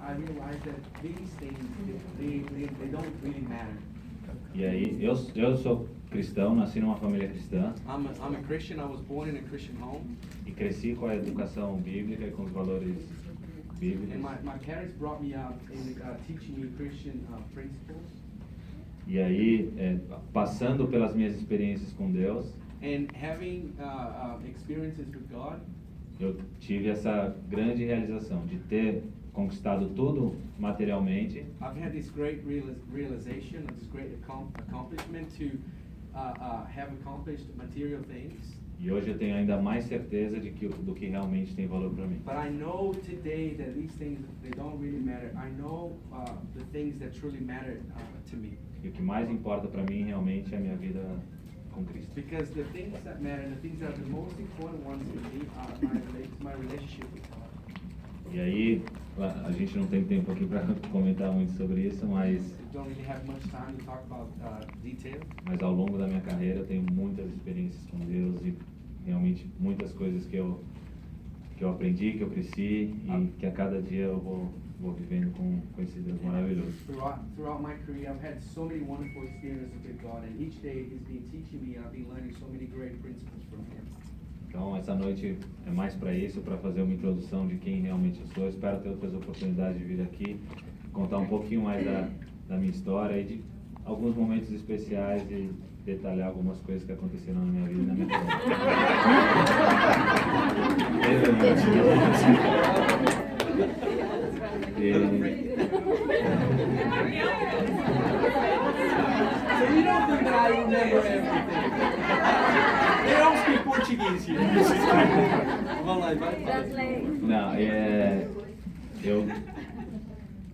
I realized that these things, they don't really matter. E aí, eu sou cristão, nasci numa família cristã I'm a Christian. I was born in a Christian home, e cresci com a educação bíblica e com os valores bíblicos. and my parents brought me up in teaching me Christian principles. E aí, passando pelas minhas experiências com Deus, And having experiences with God, eu tive essa grande realização de ter conquistado tudo materialmente I've had this great realization of this great accomplishment to have accomplished material things. e hoje eu tenho ainda mais certeza do que realmente tem valor para mim. But I know today that these things, they don't really matter. I know the things that truly matter to me. E o que mais importa para mim realmente é a minha vida com Cristo. Because the things that matter, the things that are the most important ones to me are my relationship with God. E aí, a gente não tem tempo aqui para comentar muito sobre isso, mas We don't really have much time to talk about detail. ao longo da minha carreira eu tenho muitas experiências com Deus e realmente muitas coisas que eu aprendi, que eu cresci e que a cada dia eu vou vivendo com esse Deus maravilhoso. Throughout my career, I've had so many wonderful experiences with God, and each day He's been teaching me, and I've been learning so many great principles from Him. Então, essa noite é mais para isso, para fazer uma introdução de quem realmente eu sou. Eu espero ter outras oportunidades de vir aqui, contar um pouquinho mais da minha história e de alguns momentos especiais e detalhar algumas coisas que aconteceram na minha vida e na minha carreira. So you don't think that I remember everything? They don't speak Portuguese here. Vamos lá, vai. Não,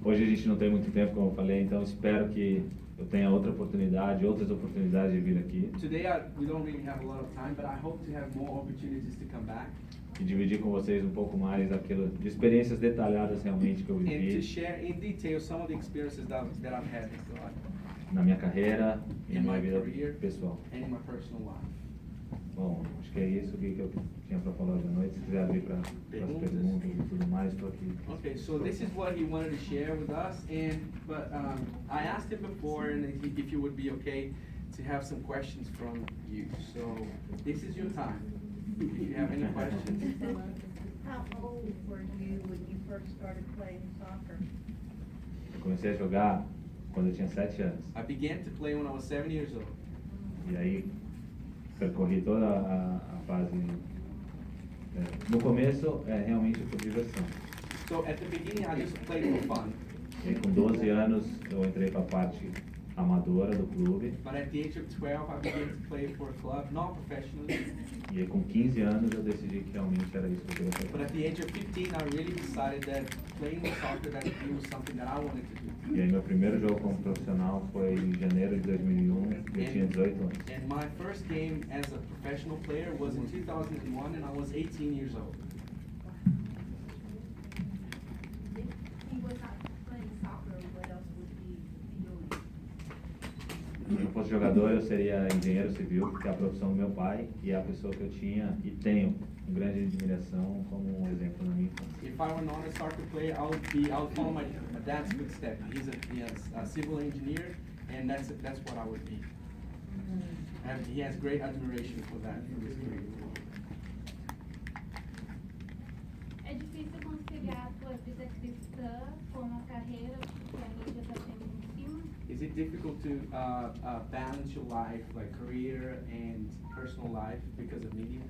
hoje a gente não tem muito tempo, como eu falei, então espero que eu tenha outras oportunidades de vir aqui Today we don't really have a lot of time, but I hope to have more opportunities to come back e dividir com vocês um pouco mais de experiências detalhadas realmente que eu and to vivi share in detail some of the experiences that I've had with God na minha carreira e na in minha my vida career pessoal. and in my personal life. Bom, acho que é isso que eu tinha para falar hoje à noite. Se quiser abrir para as perguntas e tudo mais, estou aqui. Okay, so this is what he wanted to share with us, but I asked him before, and if you would be okay to have some questions from you. So this is your time. If you have any questions. How old were you when you first started playing soccer? Eu comecei a jogar quando eu tinha 7 anos. I began to play when I was 7 years old. E aí percorri toda a fase. No começo é realmente por diversão. So at the beginning, I just played for fun. E aí, com 12 anos eu entrei para a parte amadora do clube. But at the age of 12, I began to play for a club, not professionally. E aí, com 15 anos eu decidi que realmente era isso que eu queria But fazer. at the age of 15, I really decided that playing soccer, that it was something that I wanted to do. E aí meu primeiro jogo como profissional foi em janeiro de 2001, eu tinha 18 anos. And my first game as a professional player was in 2001, and I was 18 years old. If he was not playing soccer, what else would he be doing? Se eu fosse jogador, eu seria engenheiro civil, que é a profissão do meu pai e é a pessoa que eu tinha e tenho grande admiração como um exemplo na minha infância. If I were not a soccer player, I would follow my dad's footsteps. He's a civil engineer, and that's what I would be. And he has great admiration for that, for his career. É difícil conciliar a sua vida cristã com a carreira, porque a mídia está sempre em cima. Is it difficult to balance your life, like career and personal life, because of media?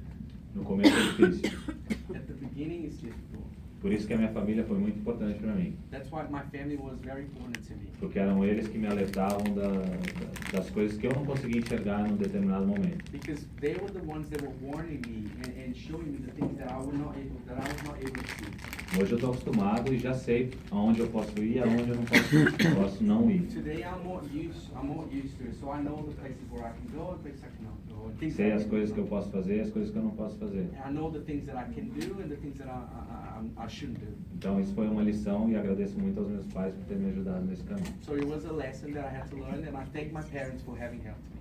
No começo é difícil. At the beginning, it's difficult. Por isso que a minha família foi muito importante para mim. That's why my family was very important to me. Porque eram eles que me alertavam das coisas que eu não conseguia enxergar num determinado momento. Because they were the ones that were warning me and showing me the things that I was not able to see. Hoje eu estou acostumado e já sei aonde eu posso ir e aonde eu não posso não ir. Today I'm more used to it, so I know the places where I can go, the places I cannot go. And things Sei that I as can coisas do. que eu posso fazer e as coisas que eu não posso fazer. And I know the things that I can do and the things that I shouldn't do. Então isso foi uma lição e agradeço muito aos meus pais por terem me ajudado nesse caminho. So it was a lesson that I had to learn, and I thank my parents for having helped me.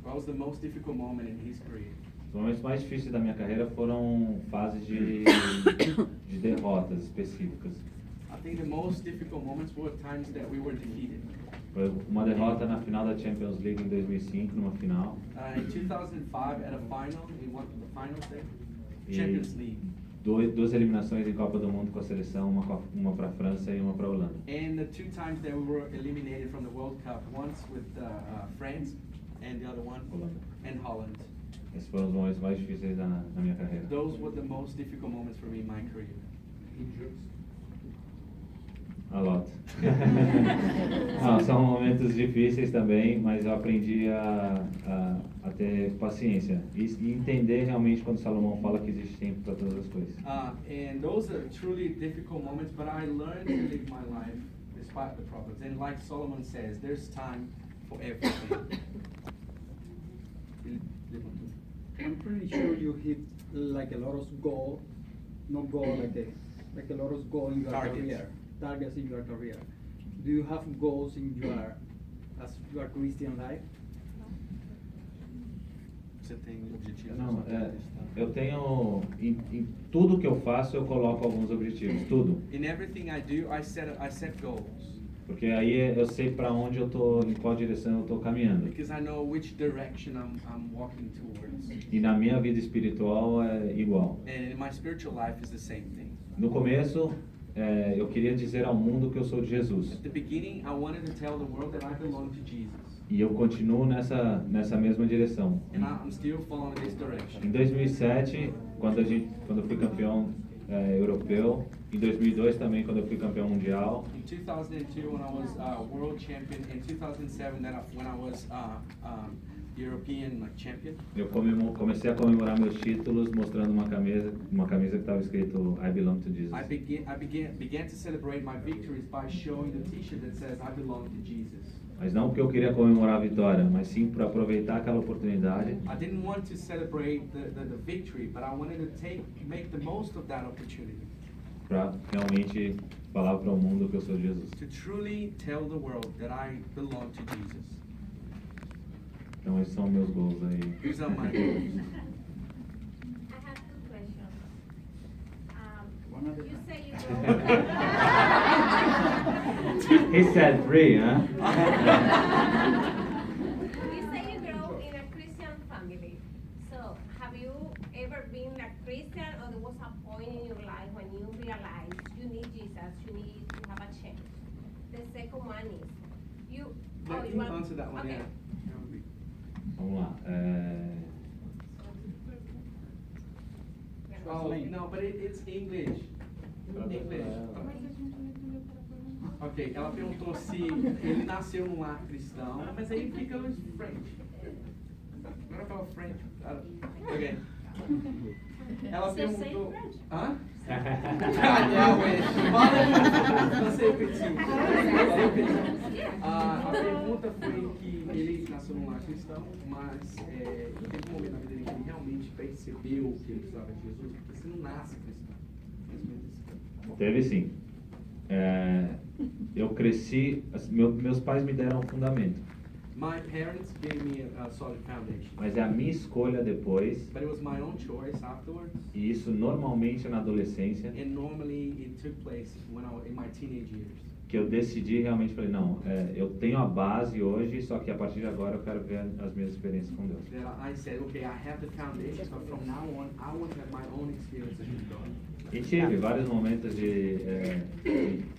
What was the most difficult moment in his career? Os momentos mais difíceis da minha carreira foram fases de derrotas específicas. I think the most difficult moments were times that we were defeated. Foi uma derrota na final da Champions League em 2005, numa final. In 2005, at a final, we won the finals there, E Champions League. duas eliminações em Copa do Mundo com a seleção, uma para a França e uma para a Holanda. And the two times that we were eliminated from the World Cup, once with France and the other one, Holanda. and Holland. Esses foram os momentos mais difíceis na minha carreira. Those were the most difficult moments for me in my career. A lot. Não, são momentos difíceis também, mas eu aprendi a ter paciência e entender realmente quando Salomão fala que existe tempo para todas as coisas. And those are truly difficult moments, but I learned to live my life despite the problems. And like Solomon says, there's time for everything. I'm pretty sure you hit like a lot of goal, not goal like a lot of goal in your Targets. career, targets in your career. Do you have goals in your Christian life? Você tem objetivos? Não, eu tenho em tudo que eu faço eu coloco alguns objetivos, tudo, In everything I do, I set goals porque aí eu sei para onde eu tô, em qual direção eu tô caminhando. because I know which direction I'm walking towards. E na minha vida espiritual é igual. And in my spiritual life is the same thing. No começo, eu queria dizer ao mundo que eu sou de Jesus. At the beginning, I wanted to tell the world that I belong to Jesus. E eu continuo nessa mesma direção. And I'm still following this direction. Em 2007, quando eu fui campeão europeu, em 2002 também quando eu fui campeão mundial, In 2002, when I was world champion, in 2007, when I was European champion, eu comecei a comemorar meus títulos mostrando uma camisa que estava escrito I belong to Jesus. I began to celebrate my victories by showing the T-shirt that says I belong to Jesus. Mas não porque eu queria comemorar a vitória, mas sim para aproveitar aquela oportunidade I didn't want to celebrate the victory, but I wanted to make the most of that opportunity para realmente falar para o mundo que eu sou de Jesus. to truly tell the world that I belong to Jesus. Então esses são meus gols aí. These are my goals. I have two questions. One at a You time. say you grow. He said three, huh? You say you grow in a Christian family. So, have you ever been a Christian, or there was a point in your life when you realized you need Jesus, you need to have a change? The second one is, you. Let you me want- answer that one, okay. yeah. Vamos lá. Oh, no, but it's English. English. Ok, ela perguntou se ele nasceu num lar cristão, mas aí fica os French. Agora fala French. Ok. Ela perguntou. Hã? Yeah, wait. Você repetiu. A pergunta foi que ele nasceu num lar cristão, mas teve um momento na vida dele que ele realmente percebeu que ele precisava de Jesus, porque você não nasce cristão. Mais ou menos isso. Teve sim. Eu cresci, meus pais me deram um fundamento, My parents gave me a solid foundation, mas é a minha escolha depois, but it was my own choice afterwards, e isso normalmente é na adolescência, and normally it took place when I was in my teenage years. que eu decidi realmente, falei, não, eu tenho a base hoje, só que a partir de agora eu quero ver as minhas experiências com Deus. That I said, okay, I have the foundation, but from now on, I want to have my own experiences with God. E tive vários momentos de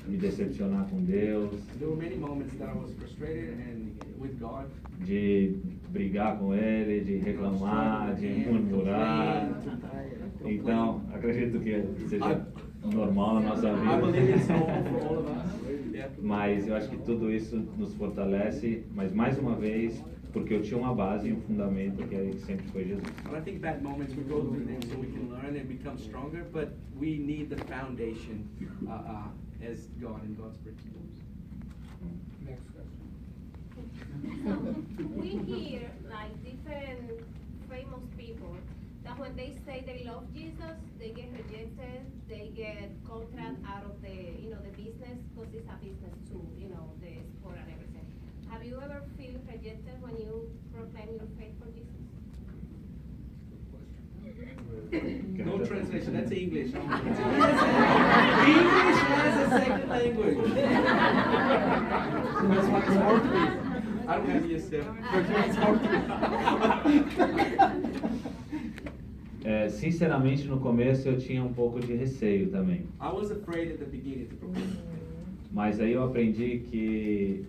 me decepcionar com Deus, There were many moments that I was frustrated and with God. de brigar com Ele, de reclamar, de murmurar. Então, acredito que seja normal na nossa I believe it's vida. normal for all of us. Yeah. Mas eu acho que tudo isso nos fortalece, mas mais uma vez, porque eu tinha uma base e um fundamento que aí sempre foi Jesus. But I think bad moments we go through them so we can learn and become stronger, but we need the foundation as God and God's principles. Next question. We hear like different famous people that when they say they love Jesus, they get rejected, they get contract out of the the business, because it's a business too, the sport and everything. Have you ever feel rejected when you proclaim your faith for Jesus? No translation, that's English. English as a second language. That's why it's hard to me. I don't have ESL. It's hard to me. Sinceramente, no começo eu tinha um pouco de receio também. I was afraid at the beginning to propose. Mas aí eu aprendi que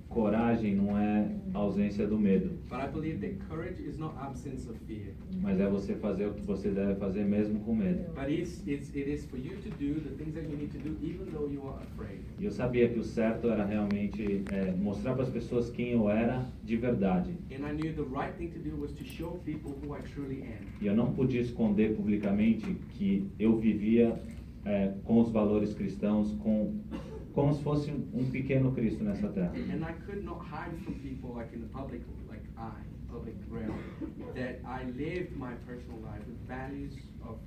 coragem não é ausência do medo, But I believe that courage is not absence of fear. mas é você fazer o que você deve fazer mesmo com medo. But it is for you to do the things that you need to do even though you are afraid. E eu sabia que o certo era realmente mostrar para as pessoas quem eu era de verdade. And I knew the right thing to do was to show people who I truly am. E eu não podia esconder publicamente que eu vivia com os valores cristãos, como se fosse um pequeno Cristo nessa terra. And I could not hide from people like in the public realm, that I lived my personal life with values of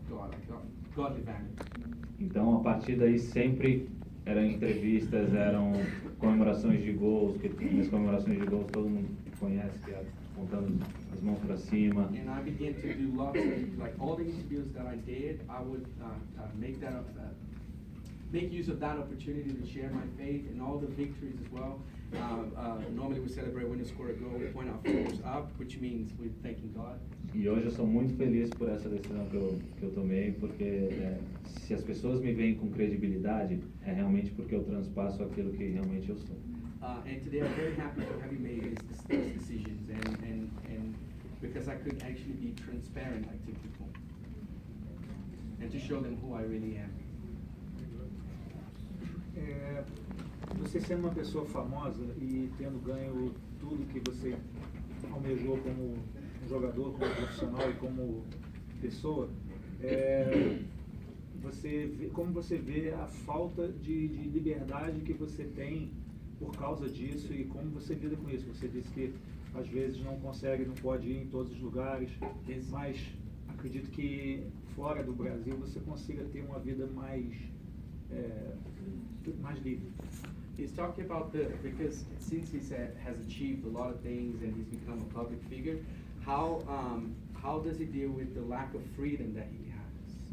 God, like godly values. Então, a partir daí, sempre eram entrevistas, eram comemorações de gols, que nas comemorações de gols todo mundo conhece, que é apontando as mãos para cima. And I began to do lots of, like all the interviews that I did, I would make use of that opportunity to share my faith and all the victories as well. Normally we celebrate when you score a goal, we point our fingers up, which means we're thanking God. E hoje eu sou muito feliz por essa decisão que eu tomei, porque se as pessoas me veem com credibilidade, é realmente porque eu transpasso aquilo que realmente eu sou. And today I'm very happy to have you made these decisions and because I could actually be transparent like to people and to show them who I really am. Você sendo uma pessoa famosa e tendo ganho tudo que você almejou como um jogador, como profissional e como pessoa, como você vê a falta de liberdade que você tem por causa disso e como você lida com isso? Você disse que às vezes não consegue, não pode ir em todos os lugares, mas acredito que fora do Brasil você consiga ter uma vida mais livre. He's talking about because since he has achieved a lot of things and he's become a public figure, how does he deal with the lack of freedom that he has?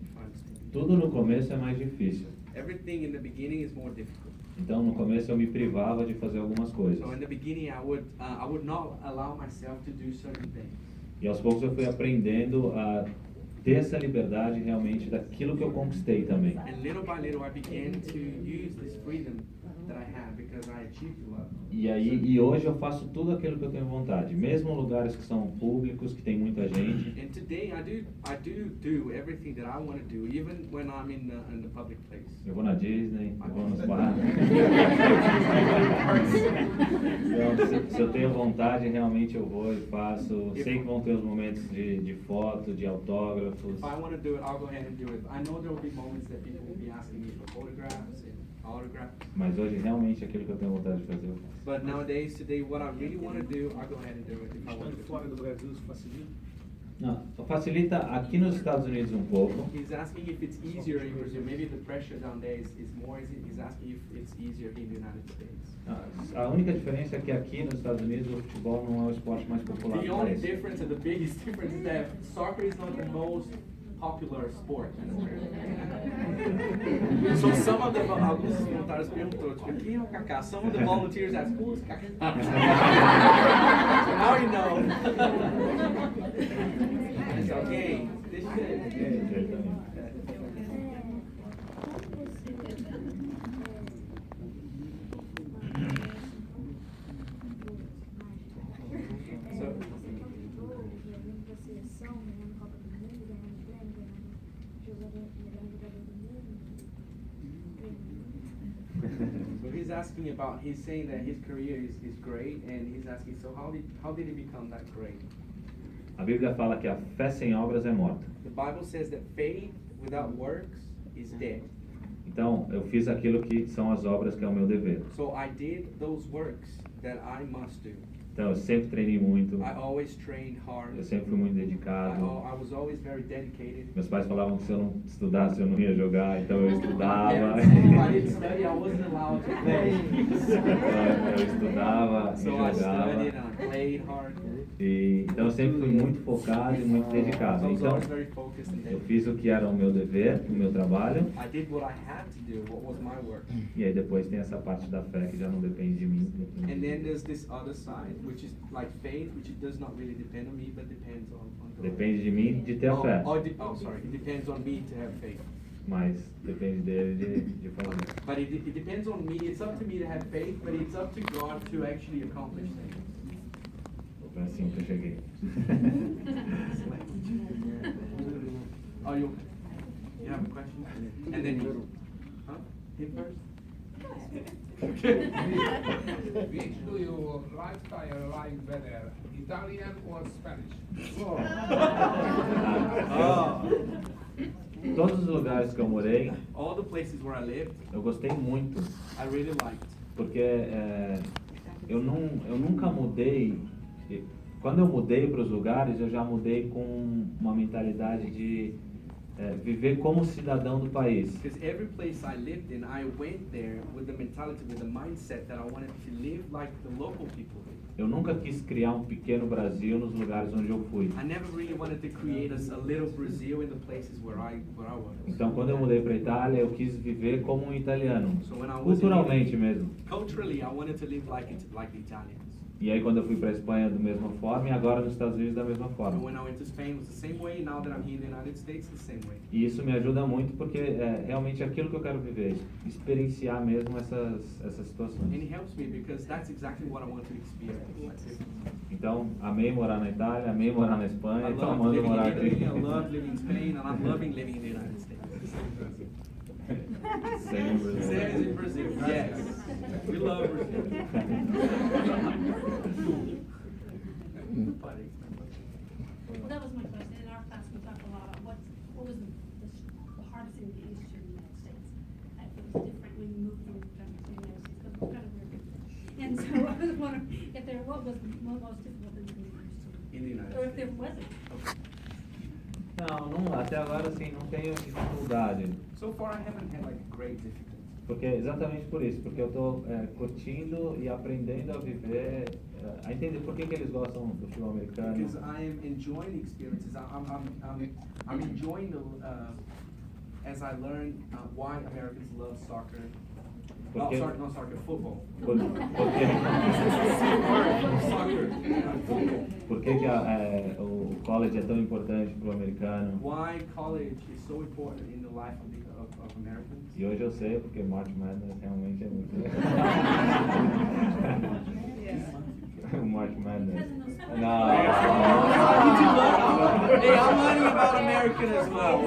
If I understand. Tudo no começo é mais difícil. Everything in the beginning is more difficult. Então, no começo eu me privava de fazer algumas coisas. So in the beginning, I would not allow myself to do certain things. E aos poucos eu fui aprendendo a ter essa liberdade realmente daquilo que eu conquistei também. And little by little, I began to use this freedom that I have because I achieved a lot. E hoje eu faço tudo aquilo que eu tenho vontade, mesmo em lugares que são públicos, que tem muita gente. And today, I do everything that I want to do, even when I'm in the public place. Eu vou na Disney, eu vou nos parques. Então, se eu tenho vontade, realmente eu vou e faço. Sei que vão ter os momentos de foto, de autógrafos. If I want to do it, I'll go ahead and do it. I know there will be moments that people will be asking me for photographs and autographs. Mas hoje realmente aquilo que eu tenho vontade de fazer eu faço. But nowadays, today, what I really want to do, I'll go ahead and do it if I want Estando to. fora do Brasil, isso facilita? Não, facilita aqui nos Estados Unidos um pouco. He's asking if it's easier in Brazil. Maybe the pressure down there is more. He's asking if it's easier in the United States. A única diferença é que aqui nos Estados Unidos o futebol não é o esporte mais popular The do only país. difference and the biggest difference is that soccer is not the most popular sport in America. So some of the alguns voluntários perguntou, tipo, quem é o Kaká? Some of the volunteers asked, who's Kaká? So now you know. It's okay. This is So he's asking about, he's saying that his career is great, and he's asking, so how did he become that great? A Bíblia fala que a fé sem obras é morta. The Bible says that faith without works is dead. Então, eu fiz aquilo que são as obras que é o meu dever. So I did those works that I must do. Então, eu sempre treinei muito, I always trained hard. eu sempre fui muito dedicado. I was always very dedicated. Meus pais falavam que se eu não estudasse, eu não ia jogar, então eu My estudava. parents said if I didn't study, I wasn't allowed to play. Eu estudava e So I jogava. studied and I played hard. E, então eu sempre fui muito focado e muito So I dedicado. was Então always very focused and eu dedicated. fiz o que era o meu dever, o meu trabalho. I did what I had to do, what was my work. E aí depois tem essa parte da fé que já não depende de mim. And then there's this other side, which is like faith, which it does not really depend on me, but depends on God. Depende de mim de ter a fé, Sorry, it depends on me to have faith. mas depende dele de fazer. But it depends on me, it's up to me to have faith, but it's up to God to actually accomplish things. Foi assim que eu cheguei. Oh, you have a question? And then you, huh? Him first? Which do you lifestyle like better, Italian or Spanish? Todos os lugares que eu morei, All the places where I lived, eu gostei muito, I really liked. porque eu nunca mudei. Quando eu mudei para os lugares, eu já mudei com uma mentalidade de viver como cidadão do país. Because every place I lived in, I went there with the mentality, with the mindset that I wanted to live like the local people live. Eu nunca quis criar um pequeno Brasil nos lugares onde eu fui. I never really wanted to create a little Brazil in the places where I was. Então, quando eu mudei para a Itália, eu quis viver como um italiano, So when I was culturalmente mesmo. Culturally, I wanted to live like the Italians. E aí, quando eu fui para a Espanha, da mesma forma, e agora nos Estados Unidos, da mesma And forma. when I went to Spain, it was the same way. Now that I'm here in the United States, the same way. E isso me ajuda muito porque é realmente aquilo que eu quero viver, experienciar mesmo essas And situações. it helps me because that's exactly what I want to experience. Então, amei morar na Itália, amei morar na Espanha, I então love amando living morar in Italy, I aqui. love living in Spain, and I'm loving living in the United States. Same in Brazil. Same as in Brazil, yes. We love Brazil. Well, that was my question. In our class, we talked a lot about what was the hardest thing to get used to in the United States. If it was different when you moved from the country to the United States, because we're kind of weird. And so I was wondering what was the most difficult thing to get used to? In the United Or if there States. wasn't. Não, até agora assim, não tenho dificuldade. So far, I haven't had like great difficulties. Porque exatamente por isso, porque eu estou curtindo e aprendendo a viver, a entender por que eles gostam do futebol americano. Because I am enjoying the experiences. I'm enjoying as I learn why Americans love soccer. Oh, Porque- sorry, not soccer, football. Porque, Soccer, football. por que o college é tão importante para o americano? Why college is so important in the life of Americans. E hoje eu sei, porque March Madness realmente é muito o March Madness. Não. Hey, I'm learning about American as well.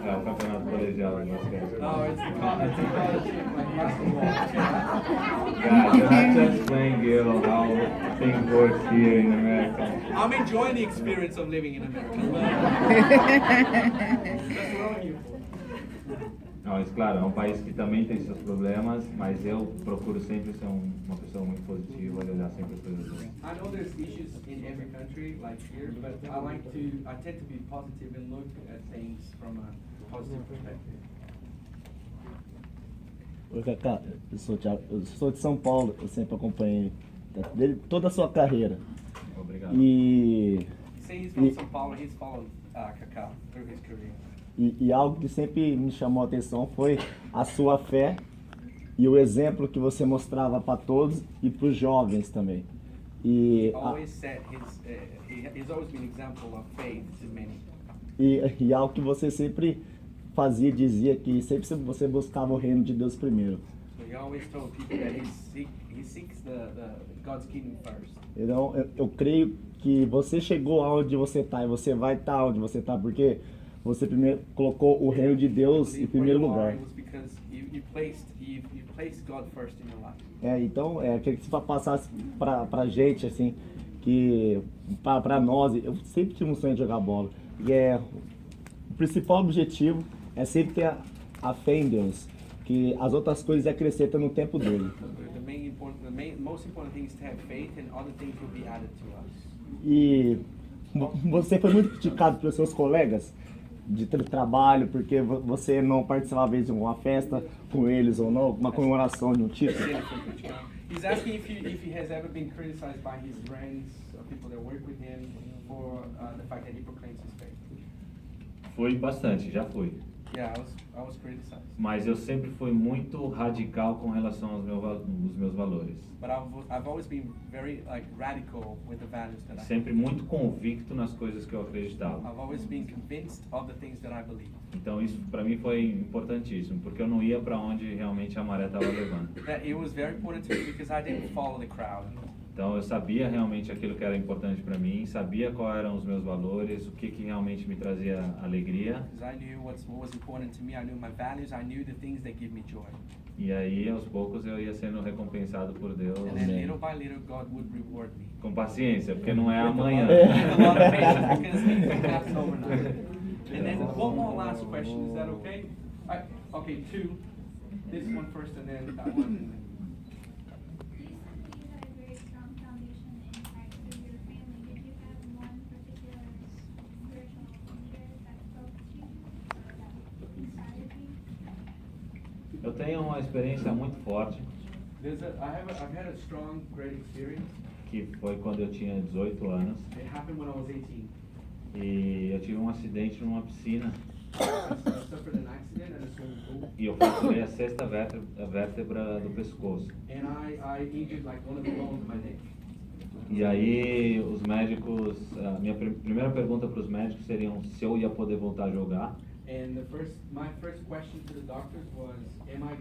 É o campeonato colegial de basquete. No, it's a college team, like basketball. Guys, you have to explain, Gil, how things work here in America. I'm enjoying the experience of living in America. That's what I'm here for. Não, mas claro, é um país que também tem seus problemas, mas eu procuro sempre ser uma pessoa muito positiva e olhar sempre as coisas boas. I know there's issues in every country, like here, but I tend to be positive and look at things from a positive perspective. Oi, Cacá, eu sou o Thiago, eu sou de São Paulo, eu sempre acompanhei dele toda a sua carreira. Obrigado. E, Say he's from São Paulo, he's followed Kaká through his career. e algo que sempre me chamou a atenção foi a sua fé e o exemplo que você mostrava para todos e para os jovens também. He E, always set he's always been an example of faith to many. e algo que você sempre fazia, dizia que sempre você buscava o reino de Deus primeiro. So he always told people that he seeks the God's kingdom first. Então, eu creio que você chegou aonde você está e você vai estar onde você está, porque você primeiro colocou o reino de Deus em primeiro lugar. It was because you placed God first in your life. Então, queria que você passasse pra gente, assim, que pra nós, eu sempre tive um sonho de jogar bola, e o principal objetivo é sempre ter a fé em Deus, que as outras coisas é crescer no tempo dele. The most important thing is to have faith, and other things will be added to us. E você foi muito criticado pelos seus colegas de trabalho, porque você não participava às vezes de uma festa com eles ou não, uma comemoração de um título. He's asking if he has ever been criticized by his friends or people that work with him for the fact that he proclaims his faith. Fui bastante, já fui. Yeah, I was criticized. Mas eu sempre fui muito radical com relação aos meus valores. But I've always been very radical with the values that I have. Sempre muito convicto nas coisas que eu acreditava. I've always been convinced of the things that I believe. Então isso para mim foi importantíssimo, porque eu não ia para onde realmente a maré estava levando. That it was very important to me because I didn't follow the crowd. Então eu sabia realmente aquilo que era importante para mim, sabia quais eram os meus valores, o que realmente me trazia alegria. Because I knew what was important to me, I knew my values, I knew the things that give me joy. E aí aos poucos eu ia sendo recompensado por Deus. And then little by little God would reward me. Com paciência, porque não é amanhã. With a lot of patience because things don't happen overnight. And then one more last question, is that okay? Okay, two. This one first and then that one. You said that you had a very strong foundation in Christ through your family. Did you have one particular spiritual leader that spoke to you or that inspired you? Eu tenho uma experiência muito forte, I've had a strong, great experience. que foi quando eu tinha 18 anos, It happened when I was 18. e eu tive um acidente numa piscina, I suffered an accident at a swimming pool, e eu fraturei a sexta vértebra do pescoço. and I injured one of the bones in my neck. E aí os médicos, a minha primeira pergunta para os médicos seriam se eu ia poder voltar a jogar. And my first question to the doctors was, am I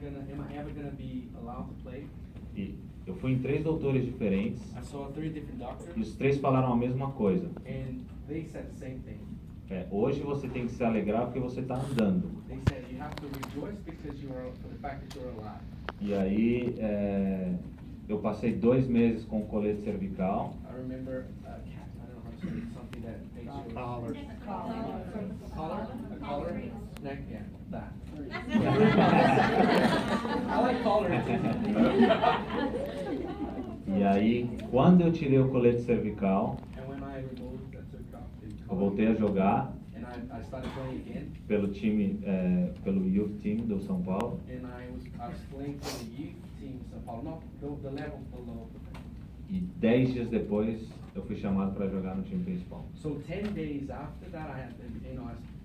ever gonna be allowed to play? E eu fui em 3 doutores diferentes, I saw 3 different e doctors, os 3 falaram a mesma coisa. and they said the same thing. Hoje você tem que se alegrar porque você está andando. They said you have to rejoice because for the fact that you're alive. E aí eu passei 2 meses com colete cervical. I remember I don't know how to say it, something that makes you Collar. A collar, neck, yeah, that. I like collar. E aí, quando eu tirei o colete cervical, And when I removed that cervical, eu voltei a jogar and I started playing again, pelo time, pelo Youth Team do São Paulo. and I was playing for the youth team in São Paulo, not the level below. E 10 dias depois, eu fui chamado para jogar no time principal. So 10 days after that, I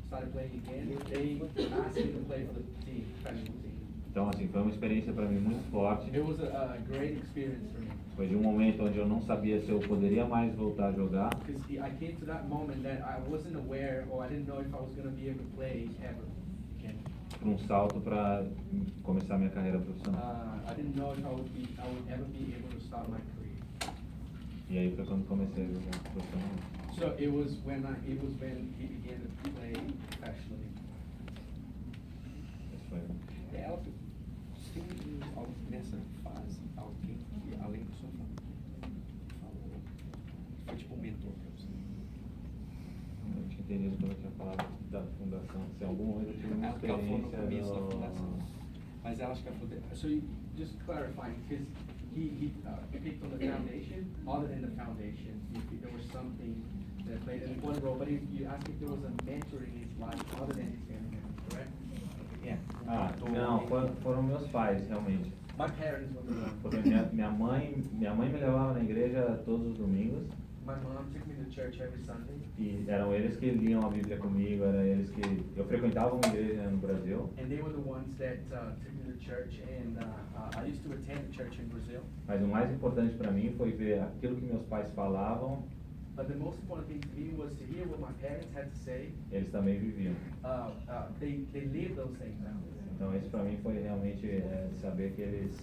started playing again. They asked me to play for the team, professional team. Então, assim, foi uma experiência para mim muito forte. It was a great experience for me. Foi de um momento onde eu não sabia se eu poderia mais voltar a jogar. Because I came to that moment that I wasn't aware, or I didn't know if I was going to be able to play ever again. Para um salto para começar minha carreira profissional. I didn't know if I would ever be able to start my career. E aí foi quando comecei a jogar profissionalmente. So it was when he began to play professionally. Esse foi. Ela tem algo nessa fase, alguém que além do seu falou, foi tipo um mentor pra você. Eu tinha entendido quando eu tinha falado da fundação. Se em algum momento eu tive uma Ela falou no experiência começo da fundação. Mas ela acho que ela falou. So just clarifying, because he picked on the foundation. Other than the foundation, if there was something that played an important role. But you asked if there was a mentor in his life other than his family, correct? Yeah. Não, foram meus pais, realmente. My parents were the ones. Porque minha mãe me levava na igreja todos os domingos. My mom took me to church every Sunday. E eram eles que liam a Bíblia comigo, eram eles que... Eu frequentava uma igreja no Brasil. And they were the ones that took me to church, and I used to attend the church in Brazil. Mas o mais importante para mim foi ver aquilo que meus pais falavam. But the most important thing to me was to hear what my parents had to say. Eles também viviam. They lived those things out. Então isso para mim foi realmente saber que eles...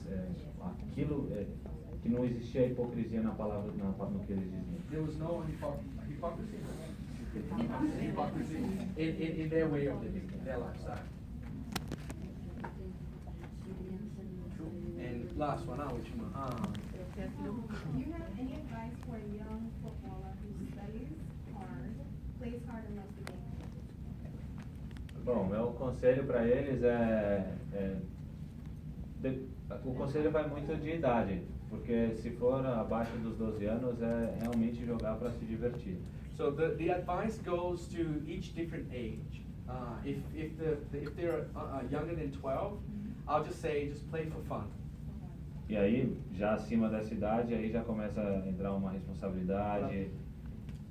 que não existia hipocrisia na palavra, no que eles diziam. There was no hypocrisy. Hypocrisy in their way of living, in their lifestyle. And last one, última. Do you have any advice for a young footballer who studies hard, plays hard, and loves the game? Bom, meu conselho para eles o conselho vai muito de idade, porque se for abaixo dos 12 anos é realmente jogar para se divertir. So the advice goes to each different age. If they're younger than 12, I'll just say just play for fun. E aí, já acima dessa idade, aí já começa a entrar uma responsabilidade.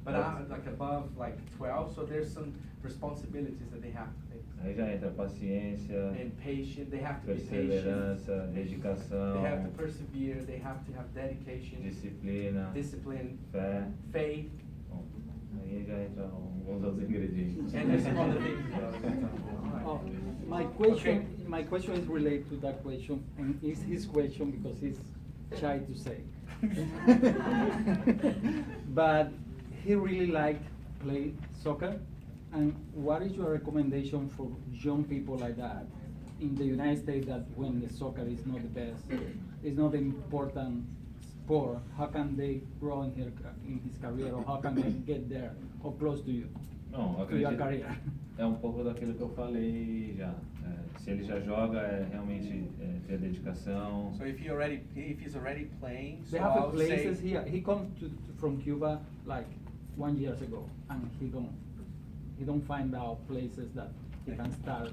But like above like 12, so there's some responsibilities that they have to take. Aí já entra paciência, And patient, they have to be patient. perseverança, dedicação, They have to persevere, they have to have dedication, disciplina, discipline, fé. faith, Bom, aí já entra alguns outros ingredientes. and there's some other things. Oh, my question is related to that question, and it's his question because he's shy to say. But he really liked play soccer, and what is your recommendation for young people like that in the United States that when the soccer is not the best, is not the important sport, how can they grow in his career, or how can they get there or close to you? Não, To your acredito. career. É um pouco daquilo que eu falei já. Se ele já joga, é realmente ter dedicação. So if he's already playing, so They I have would places say, here. He come from Cuba like 1 year ago, and he don't find out places that he can start.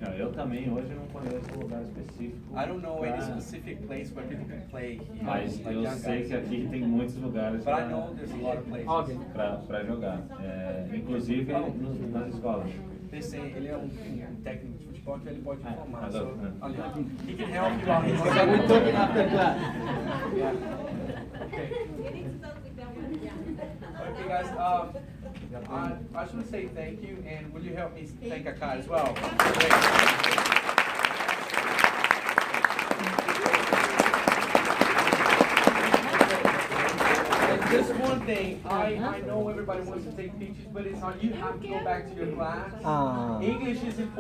Não, eu também hoje não conheço um lugar específico. I don't know any pra- specific place where people can play here, Mas like eu young sei guys. que aqui tem muitos lugares But I know there's a lot of places. Okay. para jogar. Inclusive nas escolas. Eles têm, ele é um técnico de futebol que ele pode informar. Ah, So, adoro. olha, he can help you out. So we're talking after class. Yeah. Okay. You need to talk with them when they're Okay, guys, I just want to say thank you, and will you help me thank Akai as well? And just one thing, I know everybody wants to take pictures, but it's not, you have to go back to your class. Ah. English is important.